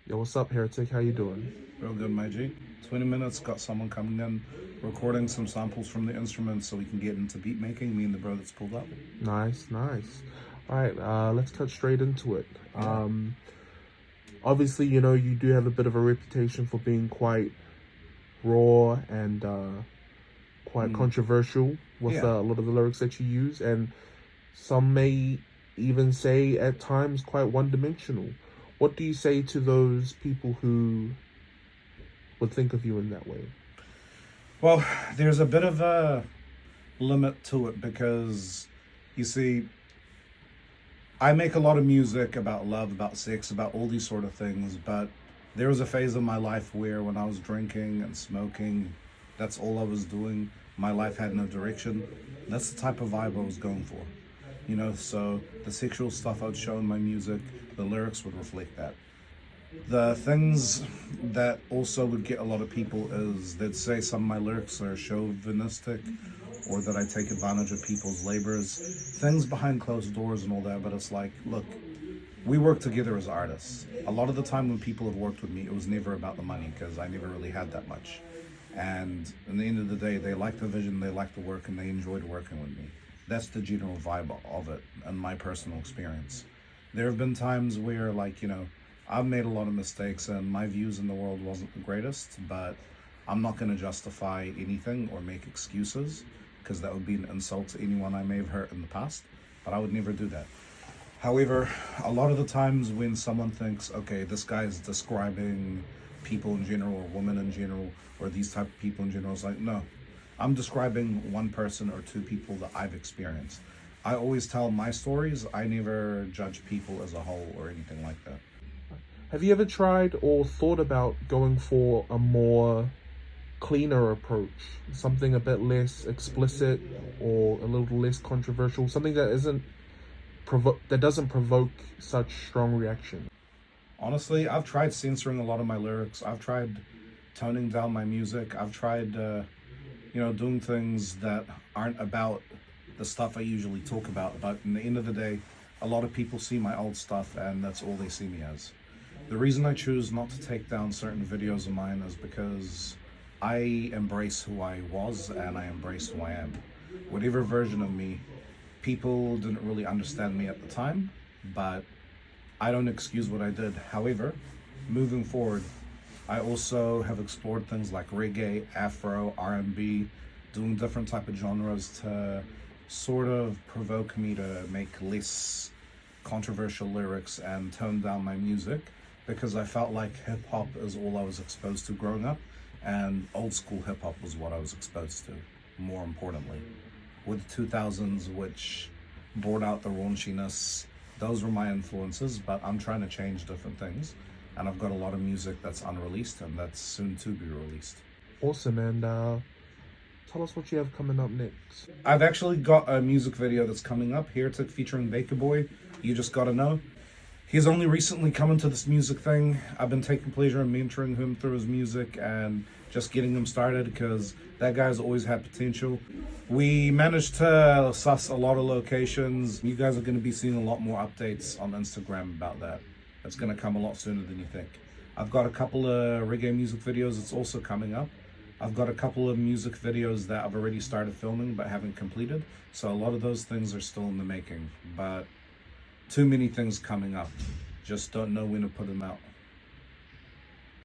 Yo, what's up, Heretic? How you doing? Real good, my G. 20 minutes, got someone coming in, recording some samples from the instruments so we can get into beat making, me and the bro that's pulled up. Nice, nice. All right, let's cut straight into it. Yeah. Obviously, you do have a bit of a reputation for being quite raw and quite controversial with Yeah. a lot of the lyrics that you use, and some may even say at times quite one-dimensional. What do you say to those people who would think of you in that way? Well, there's a bit of a limit to it because, you see, I make a lot of music about love, about sex, about all these sort of things, but there was a phase of my life where when I was drinking and smoking, that's all I was doing. My life had no direction. That's the type of vibe I was going for. So the sexual stuff I'd show in my music, the lyrics would reflect that. The things that also would get a lot of people is they'd say some of my lyrics are chauvinistic or that I take advantage of people's labors, things behind closed doors and all that. But it's like, look, we work together as artists. A lot of the time when people have worked with me, it was never about the money because I never really had that much. And in the end of the day, they like the vision, they like the work, and they enjoyed working with me. That's the general vibe of it and my personal experience. There have been times where, I've made a lot of mistakes and my views in the world wasn't the greatest, but I'm not going to justify anything or make excuses because that would be an insult to anyone I may have hurt in the past, but I would never do that. However, a lot of the times when someone thinks, okay, this guy is describing people in general or women in general or these type of people in general, it's like, no, I'm describing one person or two people that I've experienced. I always tell my stories. I never judge people as a whole or anything like that. Have you ever tried or thought about going for a more cleaner approach, something a bit less explicit or a little less controversial, something that isn't that doesn't provoke such strong reaction? Honestly, I've tried censoring a lot of my lyrics. I've tried toning down my music. I've tried, doing things that aren't about the stuff I usually talk about. But in the end of the day, a lot of people see my old stuff and that's all they see me as. The reason I choose not to take down certain videos of mine is because I embrace who I was and I embrace who I am. Whatever version of me, people didn't really understand me at the time, but I don't excuse what I did. However, moving forward, I also have explored things like reggae, Afro, R&B, doing different type of genres to sort of provoke me to make less controversial lyrics and tone down my music because I felt like hip hop is all I was exposed to growing up, and old school hip hop was what I was exposed to, more importantly. With the 2000s, which brought out the raunchiness, those were my influences, but I'm trying to change different things. And I've got a lot of music that's unreleased and that's soon to be released. Awesome, and tell us what you have coming up next. I've actually got a music video that's coming up, Heretic featuring Baker Boy. You just gotta know. He's only recently come into this music thing. I've been taking pleasure in mentoring him through his music and just getting him started because that guy's always had potential. We managed to suss a lot of locations. You guys are going to be seeing a lot more updates on Instagram about that. It's going to come a lot sooner than you think. I've got a couple of reggae music videos that's also coming up. I've got a couple of music videos that I've already started filming but haven't completed. So a lot of those things are still in the making, but too many things coming up. Just don't know when to put them out.